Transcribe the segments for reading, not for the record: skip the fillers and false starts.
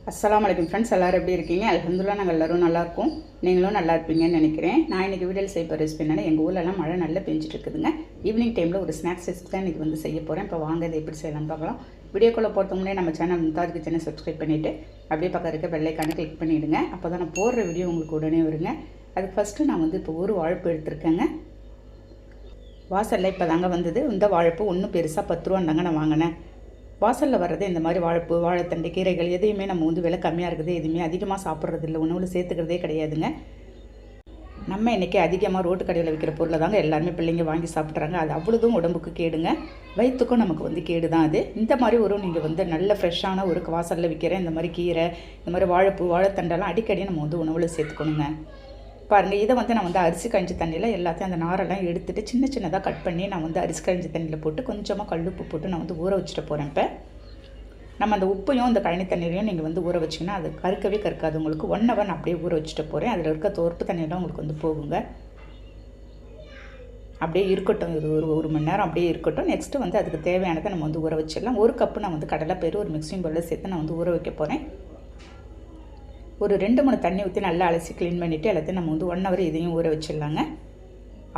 அஸ்ஸலாமு அலைக்கும் ஃப்ரெண்ட்ஸ், எல்லோரும் எப்படி இருக்கீங்க? அல்ஹம்துலில்லாஹ் நாங்கள் எல்லோரும் நல்லாயிருக்கோம். நீங்களும் நல்லா இருப்பீங்கன்னு நினைக்கிறேன். நான் இன்றைக்கி வீடியோவில் செய்ய போகிற ரெசிபி என்னென்னா, எங்கள் ஊர்லலாம் மழை நல்லா பெஞ்சிட்டு இருக்குதுங்க. ஈவினிங் டைமில் ஒரு ஸ்நாக்ஸ் ரெசிபி தான் இன்றைக்கி வந்து செய்ய போகிறேன். இப்போ வாங்க இதை எப்படி செய்யலாம்னு பார்க்கலாம். வீடியோக்குள்ளே போகிறதுக்கு முன்னாடி நம்ம சேனல் மும்தாஜ் கிச்சனை சப்ஸ்கிரைப் பண்ணிவிட்டு அப்படியே பக்கம் இருக்க பெல் ஐக்கானை கிளிக் பண்ணிவிடுங்க. அப்போ தான் நான் போடுற வீடியோ உங்களுக்கு உடனே வருங்க. அதுக்கு ஃபஸ்ட்டு நான் வந்து இப்போ ஒரு வாழைப்பு எடுத்துருக்கேங்க. வாசலில் இப்போ தாங்க வந்தது. இந்த வாழைப்பு ஒன்றும் பெருசாக 10 ரூபான்னு நான் வாங்கினேன். வாசலில் வர்றது இந்த மாதிரி வாழைப்பு, வாழைத்தண்டு, கீரைகள் எதையுமே நம்ம வந்து விலை கம்மியாக இருக்குது, எதுவுமே அதிகமாக சாப்பிட்றது இல்லை, உணவில் சேர்த்துக்கிறதே கிடையாதுங்க. நம்ம இன்றைக்கி அதிகமாக ரோட்டு கடையில் விற்கிற பொருளை தாங்க எல்லாருமே பிள்ளைங்க வாங்கி சாப்பிட்றாங்க. அது அவ்வளோதும் உடம்புக்கு கேடுங்க, வயிற்றுக்கும் நமக்கு வந்து கேடு தான் அது. இந்த மாதிரி நீங்கள் வந்து நல்ல ஃப்ரெஷ்ஷான ஒரு வாசலில் விற்கிற இந்த மாதிரி கீரை, இந்த மாதிரி வாழைப்பு, வாழைத்தண்டெல்லாம் அடிக்கடி நம்ம வந்து உணவில் சேர்த்துக்கணுங்க. பாருங்கள், இதை வந்து நான் வந்து அரிசி கஞ்சி தண்ணியில் எல்லாத்தையும் அந்த நாரெல்லாம் எடுத்துகிட்டு சின்ன சின்னதாக கட் பண்ணி நான் வந்து அரிசி கஞ்சி தண்ணியில் போட்டு கொஞ்சமாக கல்லுப்பு போட்டு நான் வந்து ஊற வச்சுட்டு போகிறேன். இப்போ நம்ம அந்த உப்பையும் இந்த கழனி தண்ணீரையும் நீங்கள் வந்து ஊற வச்சிங்கன்னா அது கருக்கவே கருக்காது உங்களுக்கு. 1 hour நான் அப்படியே ஊற வச்சுட்டு போகிறேன். அதில் இருக்க தோற்பு தண்ணியெல்லாம் உங்களுக்கு வந்து போகுங்க. அப்படியே இருக்கட்டும், இது ஒரு மணி நேரம் அப்படியே இருக்கட்டும். நெக்ஸ்ட்டு வந்து அதுக்கு தேவையானதை நம்ம வந்து ஊற வச்சிடலாம். 1 கப்பு நான் வந்து கடலைப்பயிறு ஒரு மிக்சிங் பவுலில் சேர்த்து நான் வந்து ஊற வைக்க போகிறேன். ஒரு 2-3 தண்ணி ஊற்றி நல்லா அலசி க்ளீன் பண்ணிவிட்டு எல்லாத்தையும் நம்ம வந்து 1 hour இதையும் ஊற வச்சிடலாங்க.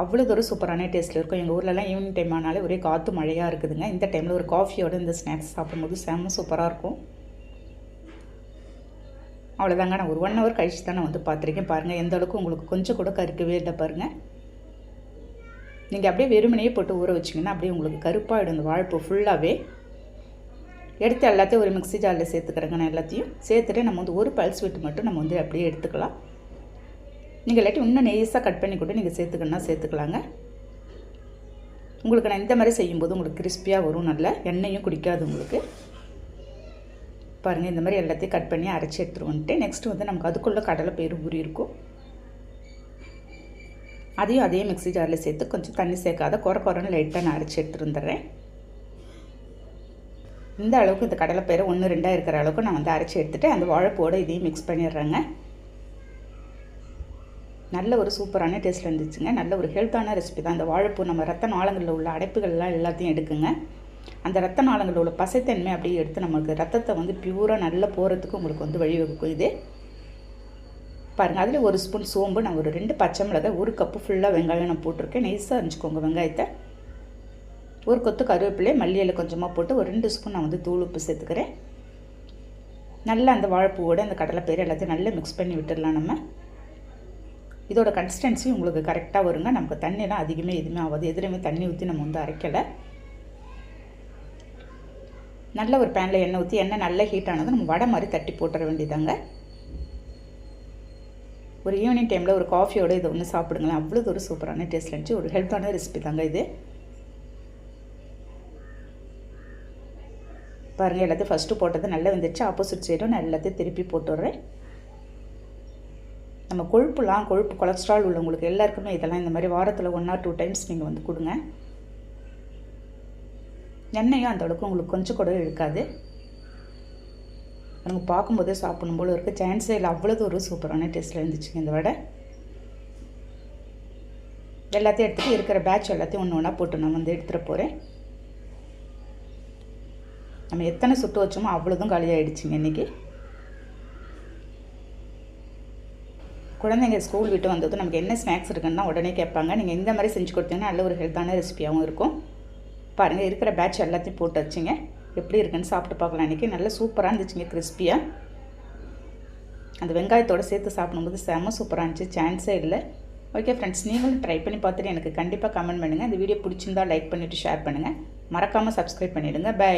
அவ்வளோ ஒரு சூப்பரான டேஸ்ட்டில் இருக்கும். எங்கள் ஊர்லலாம் ஈவினிங் டைம் ஆனாலே ஒரே காற்று மழையாக இருக்குதுங்க. இந்த டைமில் ஒரு காஃபியோடு இந்த ஸ்நாக்ஸ் சாப்பிடும்போது செம்ம சூப்பராக இருக்கும். அவ்வளோதாங்க, நான் ஒரு 1 hour கழிச்சு தான் நான் வந்து பார்த்துருக்கேன். பாருங்கள், எந்த அளவுக்கு உங்களுக்கு கொஞ்சம் கூட கருக்கவே இல்லை பாருங்கள். நீங்கள் அப்படியே வெறுமனையே போட்டு ஊற வச்சிங்கன்னா அப்படியே உங்களுக்கு கருப்பாகிடும் இந்த வாழைப்பூ ஃபுல்லாகவே. எடுத்து எல்லாத்தையும் ஒரு மிக்ஸி ஜாரில் சேர்த்துக்கிறேங்க. நான் எல்லாத்தையும் சேர்த்துட்டு நம்ம வந்து ஒரு பல்ஸ் விட்டு மட்டும் நம்ம வந்து அப்படியே எடுத்துக்கலாம். நீங்கள் இல்லாட்டி இன்னும் நெய்ஸாக கட் பண்ணி கூட நீங்கள் சேர்த்துக்கணுன்னா சேர்த்துக்கலாங்க. உங்களுக்கு நான் இந்த மாதிரி செய்யும்போது உங்களுக்கு கிறிஸ்பியாக வரும், நல்ல எண்ணெயும் குடிக்காது உங்களுக்கு. பாருங்கள், இந்த மாதிரி எல்லாத்தையும் கட் பண்ணி அரைச்சி எடுத்துருவோன்ட்டு நெக்ஸ்ட்டு வந்து நமக்கு அதுக்குள்ளே கடலைப்பயிறு ஊறி இருக்கும். அதையும் அதே மிக்ஸி ஜாரில் சேர்த்து கொஞ்சம் தண்ணி சேர்க்காத குறைன்னு லைட்டாக நான் அரைச்சி எடுத்துகிட்டு வந்துடுறேன். இந்த அளவுக்கு இந்த கடலைப்பயிறு 1-2 இருக்கிற அளவுக்கு நான் வந்து அரைச்சி எடுத்துகிட்டு அந்த வாழைப்பூவோடு இதையும் மிக்ஸ் பண்ணிடுறேங்க. நல்ல ஒரு சூப்பரான டேஸ்ட்டில் இருந்துச்சுங்க. நல்ல ஒரு ஹெல்த்தான ரெசிபி தான். அந்த வாழைப்பூ நம்ம ரத்த நாளங்களில் உள்ள அடைப்புகள்லாம் எல்லாத்தையும் எடுக்குங்க. அந்த ரத்த நாளங்களில் உள்ள பசைத்தன்மை அப்படியே எடுத்து நமக்கு ரத்தத்தை வந்து பியூராக நல்லா போகிறதுக்கு உங்களுக்கு வந்து வழிவகுக்கும் இது. பாருங்கள், அதில் 1 ஸ்பூன் சோம்பு, நான் ஒரு 2 பச்சை மிளகாய், 1 கப்பு ஃபுல்லாக வெங்காயம் நான் போட்டிருக்கேன். நைஸாக அரிஞ்சிக்கோங்க வெங்காயத்தை. 1 கொத்து கருவேப்பிலை, மல்லி இலை கொஞ்சமாக போட்டு ஒரு 2 ஸ்பூன் நான் வந்து தூள் உப்பு சேர்த்துக்கிறேன். நல்லா அந்த வாழைப்பூவோடு அந்த கடலைப்பயிறு எல்லாத்தையும் நல்லா மிக்ஸ் பண்ணி விட்டுடலாம். நம்ம இதோட கன்சிஸ்டன்சி உங்களுக்கு கரெக்டாக வருங்க. நமக்கு தண்ணியெல்லாம் அதிகமே எதுவுமே ஆகாது. எதுலையுமே தண்ணி ஊற்றி நம்ம வந்து அரைக்கலை. நல்ல ஒரு பேனில் எண்ணெய் ஊற்றி எண்ணெய் நல்லா ஹீட் ஆனது நம்ம வடை மாதிரி தட்டி போட்டுற வேண்டியதாங்க. ஒரு ஈவினிங் டைமில் ஒரு காஃபியோடு இதை ஒன்று சாப்பிடுங்களேன். அவ்வளோ ஒரு சூப்பரான டேஸ்ட் இருந்துச்சு. ஒரு ஹெல்த்தான ரெசிபி தாங்க இது. பாருங்கள், எல்லாத்தையும் ஃபஸ்ட்டு போட்டது நல்லா வந்துடுச்சு. ஆப்போசிட் சைடும் நான் எல்லாத்தையும் திருப்பி போட்டுடுறேன். நம்ம கொழுப்பு கொலஸ்ட்ரால் உள்ளவங்களுக்கு எல்லாருக்குமே இதெல்லாம் இந்த மாதிரி வாரத்தில் 1 or 2 times நீங்கள் வந்து கொடுங்க. எண்ணெயும் அந்த அளவுக்கு உங்களுக்கு கொஞ்சம் கூட இருக்காது. நமக்கு பார்க்கும்போதே சாப்பிடும் போல இருக்குது. சான்ஸே இல்லை, அவ்வளோ ஒரு சூப்பரான டேஸ்ட்டில் இருந்துச்சுங்க இந்த வடை. எல்லாத்தையும் எடுத்துகிட்டு இருக்கிற பேட்ச் எல்லாத்தையும் ஒன்று போட்டு நான் வந்து எடுத்துகிட்டு போகிறேன். நம்ம எத்தனை சுட்டு வச்சோமோ அவ்வளோதும் காலியாகிடுச்சிங்க இன்றைக்கி. குழந்தைங்க ஸ்கூல் விட்டு வந்தது நமக்கு என்ன ஸ்நாக்ஸ் இருக்குன்னா உடனே கேட்பாங்க. நீங்கள் இந்த மாதிரி செஞ்சு கொடுத்தீங்கன்னா நல்ல ஒரு ஹெல்த்தான ரெசிபியாகவும் இருக்கும். பாருங்கள், இருக்கிற பேட்ச் எல்லாத்தையும் போட்டு வச்சுங்க. எப்படி இருக்குன்னு சாப்பிட்டு பார்க்கலாம். இன்றைக்கி நல்லா சூப்பராக இருந்துச்சுங்க, கிறிஸ்பியாக. அந்த வெங்காயத்தோடு சேர்த்து சாப்பிடும்போது செம்ம சூப்பராக இருந்துச்சு, சான்ஸே இல்லை. ஓகே ஃப்ரெண்ட்ஸ், நீங்களும் ட்ரை பண்ணி பார்த்துட்டு எனக்கு கண்டிப்பாக கமெண்ட் பண்ணுங்கள். இந்த வீடியோ பிடிச்சிருந்தால் லைக் பண்ணிவிட்டு ஷேர் பண்ணுங்கள். மறக்காமல் சப்ஸ்கிரைப் பண்ணிவிடுங்க. பை.